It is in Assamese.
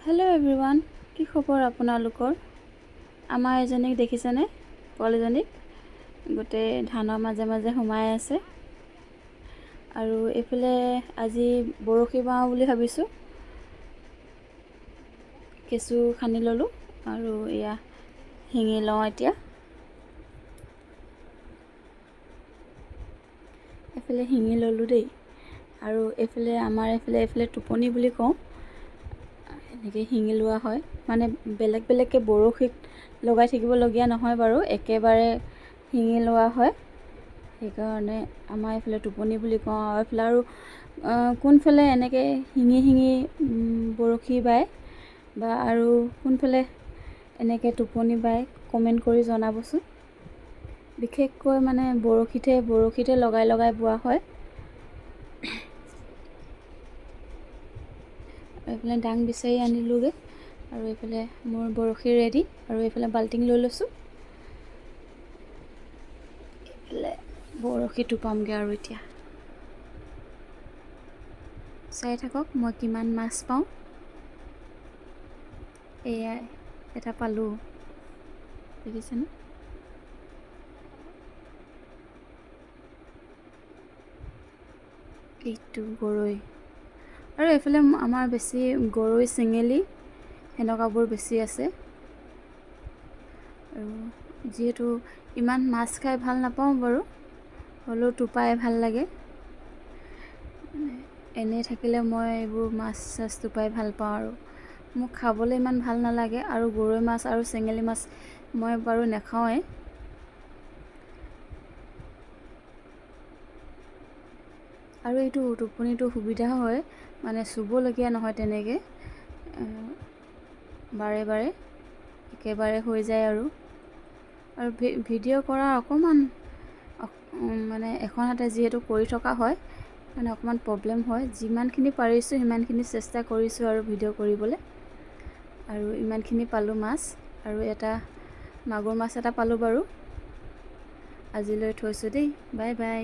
হেল্ল' এভৰিৱান, কি খবৰ আপোনালোকৰ? আমাৰ এজনীক দেখিছেনে? পোৱালীজনীক গোটেই ধানৰ মাজে মাজে সোমাই আছে। আৰু এইফালে আজি বৰশী বাওঁ বুলি ভাবিছোঁ। কেঁচু খান্দি ল'লোঁ আৰু এয়া শিঙি লওঁ এতিয়া। এইফালে শিঙি ল'লোঁ দেই। আৰু এইফালে টোপনি বুলি কওঁ। এনেকৈ শিঙি লোৱা হয়, মানে বেলেগ বেলেগকৈ বৰশীত লগাই থাকিবলগীয়া নহয় বাৰু, একেবাৰে শিঙি লোৱা হয়। সেইকাৰণে আমাৰ এইফালে টোপনি বুলি কওঁ। আৰু এইফালে কোনফালে এনেকৈ শিঙি বৰশী বায় বা আৰু কোনফালে এনেকৈ টোপনি বায় কমেণ্ট কৰি জনাবচোন। বিশেষকৈ মানে বৰশীতে লগাই বোৱা হয়। এইফালে ডাং বিচাৰি আনিলোঁগৈ আৰু এইফালে মোৰ বৰশী ৰেডি আৰু এইফালে বাল্টিং লৈ লৈছোঁ। এইফালে বৰশী টোপামগৈ আৰু এতিয়া চাই থাকক মই কিমান মাছ পাওঁ। এয়াই এটা পালোঁ, দেখিছেনে? এইটো গৰৈ। আৰু এইফালে আমাৰ বেছি গৰৈ, চেঙেলী সেনেকুৱাবোৰ বেছি আছে। আৰু যিহেতু ইমান মাছ খাই ভাল নাপাওঁ বাৰু, হ'লেও টোপাই ভাল লাগে। এনেই থাকিলে মই এইবোৰ মাছ টোপাই ভাল পাওঁ। আৰু মোক খাবলৈ ইমান ভাল নালাগে। আৰু গৰৈ মাছ আৰু চেঙেলী মাছ মই বাৰু নাখাওঁৱেই। আৰু এইটো টোপনিটো সুবিধা হয়, মানে চুবলগীয়া নহয় তেনেকৈ, বাৰে বাৰে একেবাৰে হৈ যায়। আৰু ভিডিঅ' কৰা অকণমান মানে এখন হাতে যিহেতু কৰি থকা হয়, মানে অকণমান প্ৰব্লেম হয়। যিমানখিনি পাৰিছোঁ সিমানখিনি চেষ্টা কৰিছোঁ আৰু ভিডিঅ' কৰিবলৈ। আৰু ইমানখিনি পালোঁ মাছ, আৰু এটা মাগুৰ মাছ এটা পালোঁ বাৰু। আজিলৈ থৈছোঁ দেই, বাই বাই।